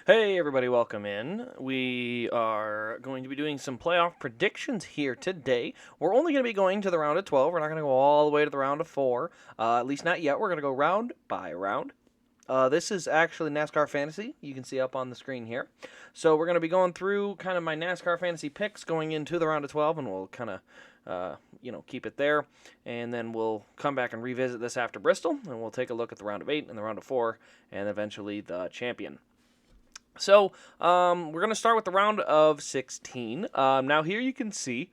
Hey everybody, welcome in. We are going to be doing some playoff predictions here today. We're only going to be going to the round of 12. We're not going to go all the way to the round of 4. At least not yet. We're going to go round by round. This is actually NASCAR Fantasy. You can see up on the screen here. So we're going to be going through kind of my NASCAR Fantasy picks going into the round of 12, and we'll kind of keep it there. And then we'll come back and revisit this after Bristol, and we'll take a look at the round of 8 and the round of 4, and eventually the champion. So we're going to start with the round of 16. Now here you can see,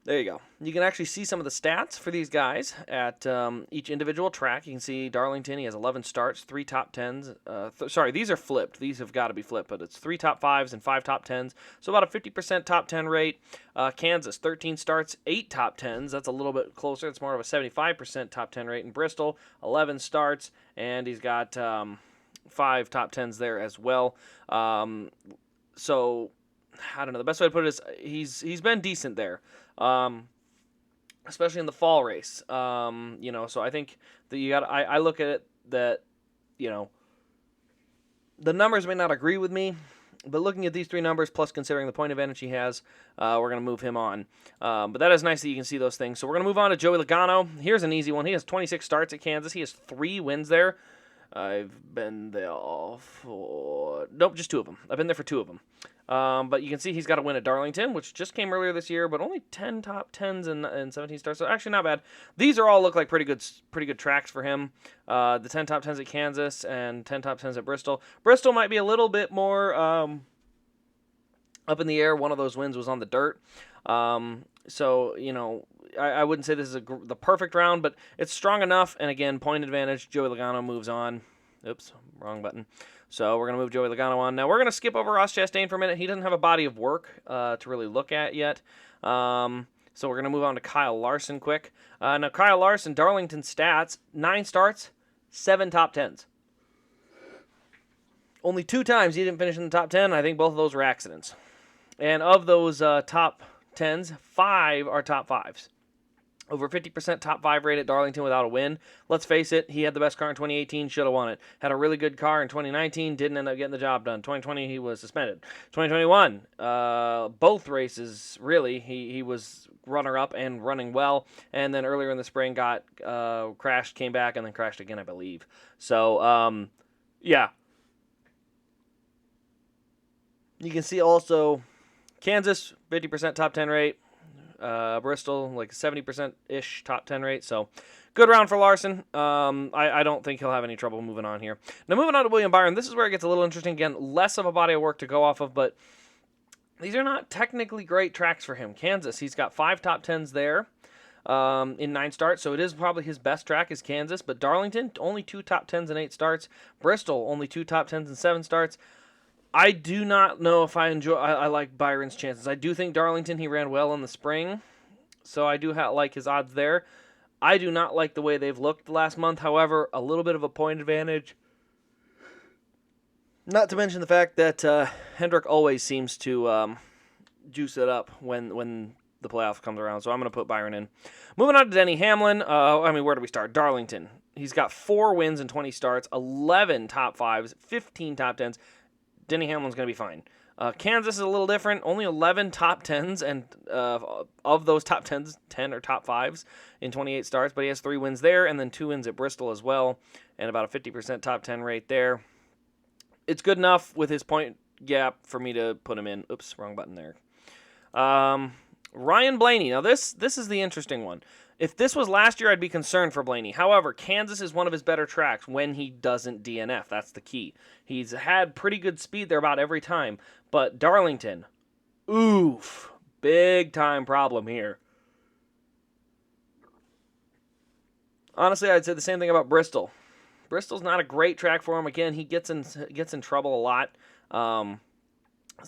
there you go. You can actually see some of the stats for these guys at each individual track. You can see Darlington, he has 11 starts, 3 top 10s. Sorry, these are flipped. These have got to be flipped, but it's 3 top 5s and 5 top 10s. So about a 50% top 10 rate. Kansas, 13 starts, 8 top 10s. That's a little bit closer. It's more of a 75% top 10 rate. In Bristol, 11 starts, and he's got 5 top 10s there as well. So I don't know. The best way to put it is he's been decent there, especially in the fall race. So I think that I look at it that the numbers may not agree with me, but looking at these 3 numbers plus considering the point advantage he has, we're going to move him on. But that is nice that you can see those things. So we're going to move on to Joey Logano. Here's an easy one. He has 26 starts at Kansas. He has 3 wins there. I've been there just 2 of them. I've been there for 2 of them. But you can see he's got a win at Darlington, which just came earlier this year, but only 10 top 10s and 17 starts. So actually not bad. These are all look like pretty good tracks for him. The 10 top 10s at Kansas and 10 top 10s at Bristol. Bristol might be a little bit more up in the air. One of those wins was on the dirt. I wouldn't say this is the perfect round, but it's strong enough. And again, point advantage. Joey Logano moves on. Oops, wrong button. So we're going to move Joey Logano on. Now we're going to skip over Ross Chastain for a minute. He doesn't have a body of work to really look at yet. So we're going to move on to Kyle Larson quick. Now Kyle Larson, Darlington stats, 9 starts, 7 top 10s. Only 2 times he didn't finish in the top 10. I think both of those were accidents. And of those top 10s, 5 are top 5s. Over 50% top 5 rate at Darlington without a win. Let's face it, he had the best car in 2018, should have won it. Had a really good car in 2019, didn't end up getting the job done. 2020, he was suspended. 2021, both races, really, he was runner-up and running well. And then earlier in the spring got crashed, came back, and then crashed again, I believe. So, yeah. You can see also Kansas, 50% top 10 rate. Bristol, like 70%-ish top 10 rate. So, good round for Larson. I don't think he'll have any trouble moving on here. Now, moving on to William Byron. This is where it gets a little interesting. Again, less of a body of work to go off of, but these are not technically great tracks for him. Kansas, he's got 5 top 10s there in 9 starts, so it is probably his best track is Kansas. But Darlington, only 2 top 10s and 8 starts. Bristol, only 2 top 10s and 7 starts. I do not know if I like Byron's chances. I do think Darlington, he ran well in the spring, so I do like his odds there. I do not like the way they've looked last month. However, a little bit of a point advantage. Not to mention the fact that Hendrick always seems to juice it up when the playoff comes around, so I'm going to put Byron in. Moving on to Denny Hamlin. Where do we start? Darlington. He's got 4 wins in 20 starts, 11 top 5s, 15 top 10s. Denny Hamlin's going to be fine. Kansas is a little different. Only 11 top 10s, and of those top 10s, 10 are top 5s in 28 starts, but he has 3 wins there, and then 2 wins at Bristol as well, and about a 50% top 10 rate there. It's good enough with his point gap for me to put him in. Oops, wrong button there. Ryan Blaney. Now, this is the interesting one. If this was last year, I'd be concerned for Blaney. However, Kansas is one of his better tracks when he doesn't DNF. That's the key. He's had pretty good speed there about every time. But Darlington, oof, big time problem here. Honestly, I'd say the same thing about Bristol. Bristol's not a great track for him. Again, he gets in trouble a lot. A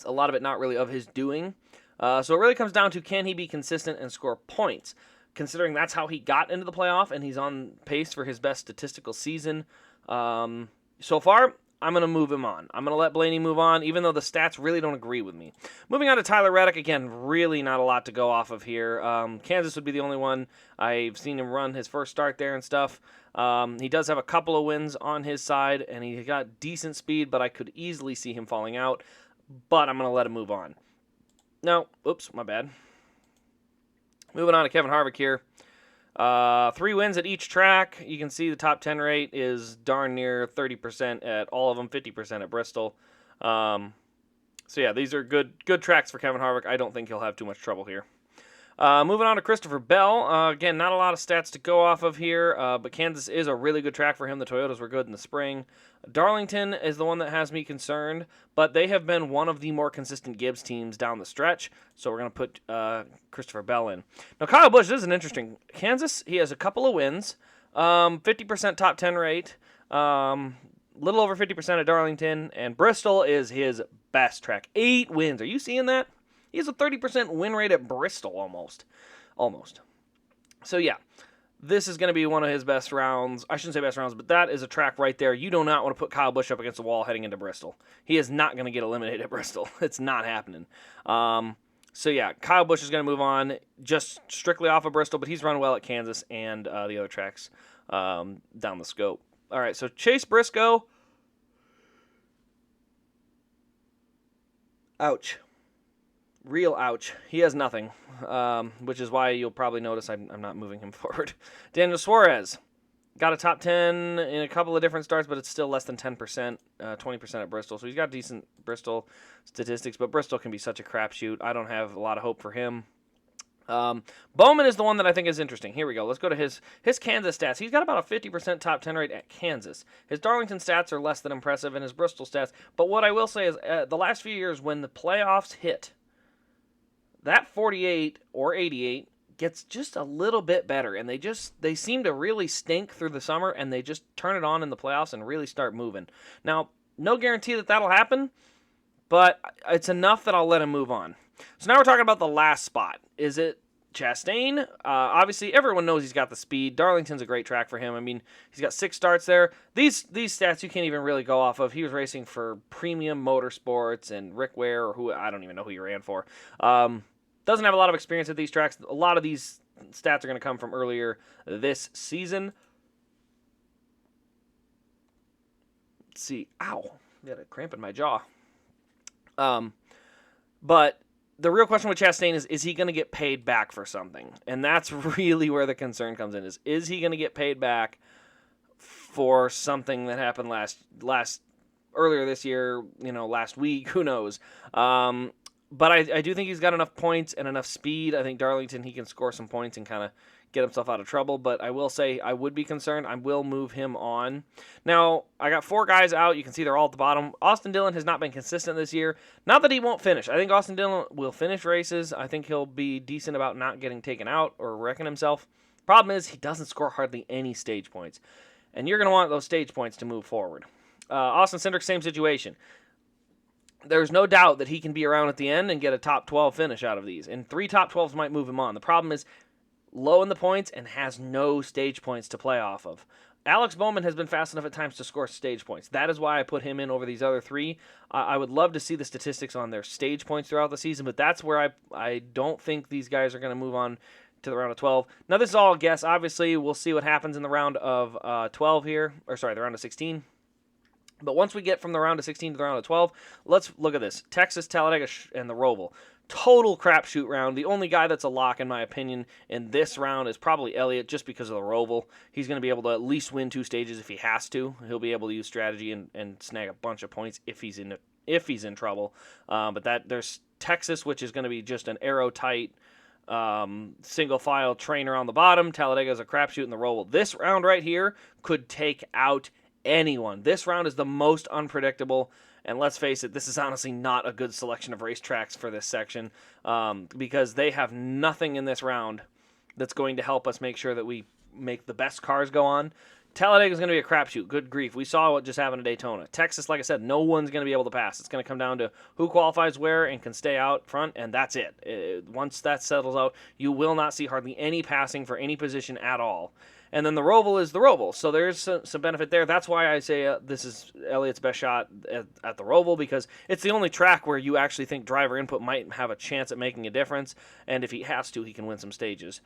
lot of it not really of his doing. So it really comes down to, can he be consistent and score points? Considering that's how he got into the playoff, and he's on pace for his best statistical season so far, I'm going to move him on. I'm going to let Blaney move on, even though the stats really don't agree with me. Moving on to Tyler Raddick, again, really not a lot to go off of here. Kansas would be the only one. I've seen him run his first start there and stuff. He does have a couple of wins on his side, and he got decent speed, but I could easily see him falling out. But I'm going to let him move on. No, oops, my bad. Moving on to Kevin Harvick here. 3 wins at each track. You can see the top 10 rate is darn near 30% at all of them, 50% at Bristol. So yeah, these are good tracks for Kevin Harvick. I don't think he'll have too much trouble here. Moving on to Christopher Bell. Again, not a lot of stats to go off of here, but Kansas is a really good track for him. The Toyotas were good in the spring. Darlington is the one that has me concerned, but they have been one of the more consistent Gibbs teams down the stretch, so we're going to put Christopher Bell in. Now, Kyle Busch, this is an interesting. Kansas, he has a couple of wins, 50% top 10 rate, little over 50% at Darlington, and Bristol is his best track. 8 wins. Are you seeing that? He has a 30% win rate at Bristol almost. So, yeah, this is going to be one of his best rounds. I shouldn't say best rounds, but that is a track right there. You do not want to put Kyle Busch up against the wall heading into Bristol. He is not going to get eliminated at Bristol. It's not happening. So, yeah, Kyle Busch is going to move on just strictly off of Bristol, but he's run well at Kansas and the other tracks down the scope. All right, so Chase Briscoe. Ouch. Real ouch. He has nothing, which is why you'll probably notice I'm not moving him forward. Daniel Suarez got a top 10 in a couple of different starts, but it's still less than 10%, 20% at Bristol. So he's got decent Bristol statistics, but Bristol can be such a crapshoot. I don't have a lot of hope for him. Bowman is the one that I think is interesting. Here we go. Let's go to his Kansas stats. He's got about a 50% top 10 rate at Kansas. His Darlington stats are less than impressive, and his Bristol stats. But what I will say is the last few years when the playoffs hit, that 48 or 88 gets just a little bit better, and they seem to really stink through the summer, and they just turn it on in the playoffs and really start moving. Now, no guarantee that that'll happen, but it's enough that I'll let him move on. So now we're talking about the last spot. Is it Chastain? Obviously, everyone knows he's got the speed. Darlington's a great track for him. I mean, he's got 6 starts there. These stats you can't even really go off of. He was racing for Premium Motorsports and Rick Ware, or who I don't even know who he ran for. Doesn't have a lot of experience at these tracks. A lot of these stats are going to come from earlier this season. Let's see. Ow. Got a cramp in my jaw. But the real question with Chastain is he going to get paid back for something? And that's really where the concern comes in. Is he going to get paid back for something that happened earlier this year, last week? Who knows? But I do think he's got enough points and enough speed. I think Darlington, he can score some points and kind of get himself out of trouble. But I will say I would be concerned. I will move him on. Now, I got 4 guys out. You can see they're all at the bottom. Austin Dillon has not been consistent this year. Not that he won't finish. I think Austin Dillon will finish races. I think he'll be decent about not getting taken out or wrecking himself. Problem is he doesn't score hardly any stage points. And you're going to want those stage points to move forward. Austin Cindric, same situation. There's no doubt that he can be around at the end and get a top 12 finish out of these. And 3 top 12s might move him on. The problem is low in the points and has no stage points to play off of. Alex Bowman has been fast enough at times to score stage points. That is why I put him in over these other 3. I would love to see the statistics on their stage points throughout the season, but that's where I don't think these guys are going to move on to the round of 12. Now, this is all a guess. Obviously, we'll see what happens in the round of 12 here. The round of 16. But once we get from the round of 16 to the round of 12, let's look at this. Texas, Talladega, and the Roval. Total crapshoot round. The only guy that's a lock, in my opinion, in this round is probably Elliott, just because of the Roval. He's going to be able to at least win 2 stages if he has to. He'll be able to use strategy and snag a bunch of points if he's in trouble. But there's Texas, which is going to be just an aero-tight single-file trainer on the bottom. Talladega is a crapshoot in the Roval. This round right here could take out anyone. This round is the most unpredictable, and let's face it, this is honestly not a good selection of racetracks for this section, because they have nothing in this round that's going to help us make sure that we make the best cars go on. Talladega is going to be a crapshoot. Good grief. We saw what just happened at Daytona. Texas, like I said, no one's going to be able to pass. It's going to come down to who qualifies where and can stay out front, and that's it. Once that settles out, you will not see hardly any passing for any position at all. And then the Roval is the Roval. So there's some benefit there. That's why I say this is Elliott's best shot at the Roval, because it's the only track where you actually think driver input might have a chance at making a difference. And if he has to, he can win some stages.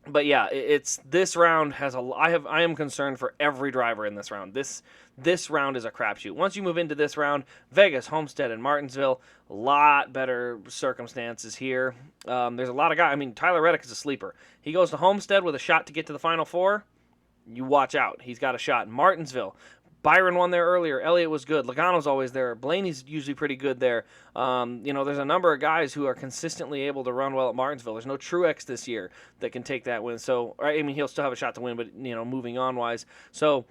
But yeah, it's this round has I am concerned for every driver in this round. This round is a crapshoot. Once you move into this round, Vegas, Homestead, and Martinsville, a lot better circumstances here. There's a lot of guys. I mean, Tyler Reddick is a sleeper. He goes to Homestead with a shot to get to the Final Four. You watch out. He's got a shot. Martinsville, Byron won there earlier. Elliott was good. Logano's always there. Blaney's usually pretty good there. There's a number of guys who are consistently able to run well at Martinsville. There's no Truex this year that can take that win. So, I mean, he'll still have a shot to win, but, moving on-wise. So,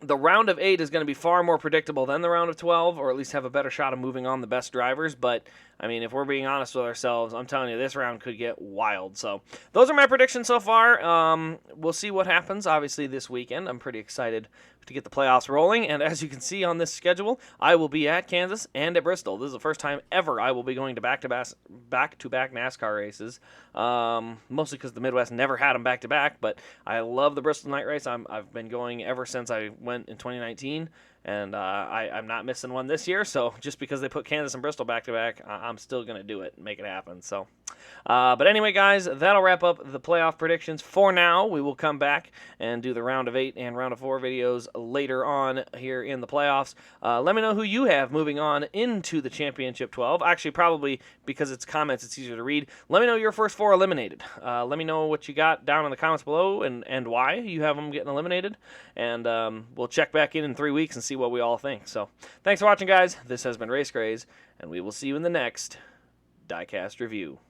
the round of 8 is going to be far more predictable than the round of 12, or at least have a better shot of moving on the best drivers. But, I mean, if we're being honest with ourselves, I'm telling you, this round could get wild. So, those are my predictions so far. We'll see what happens, obviously, this weekend. I'm pretty excited to get the playoffs rolling. And as you can see on this schedule, I will be at Kansas and at Bristol. This is the first time ever I will be going to back-to-back NASCAR races, mostly because the Midwest never had them back-to-back. But I love the Bristol night race. I've been going ever since I went in 2019. And I'm not missing one this year, so just because they put Kansas and Bristol back-to-back, I'm still going to do it and make it happen. So, but anyway, guys, that'll wrap up the playoff predictions for now. We will come back and do the round of 8 and round of 4 videos later on here in the playoffs. Let me know who you have moving on into the Championship 12. Actually, probably because it's comments, it's easier to read. Let me know your first 4 eliminated. Let me know what you got down in the comments below and why you have them getting eliminated. And we'll check back in 3 weeks and see what we all think. So, thanks for watching, guys. This has been Race Craze, and we will see you in the next diecast review.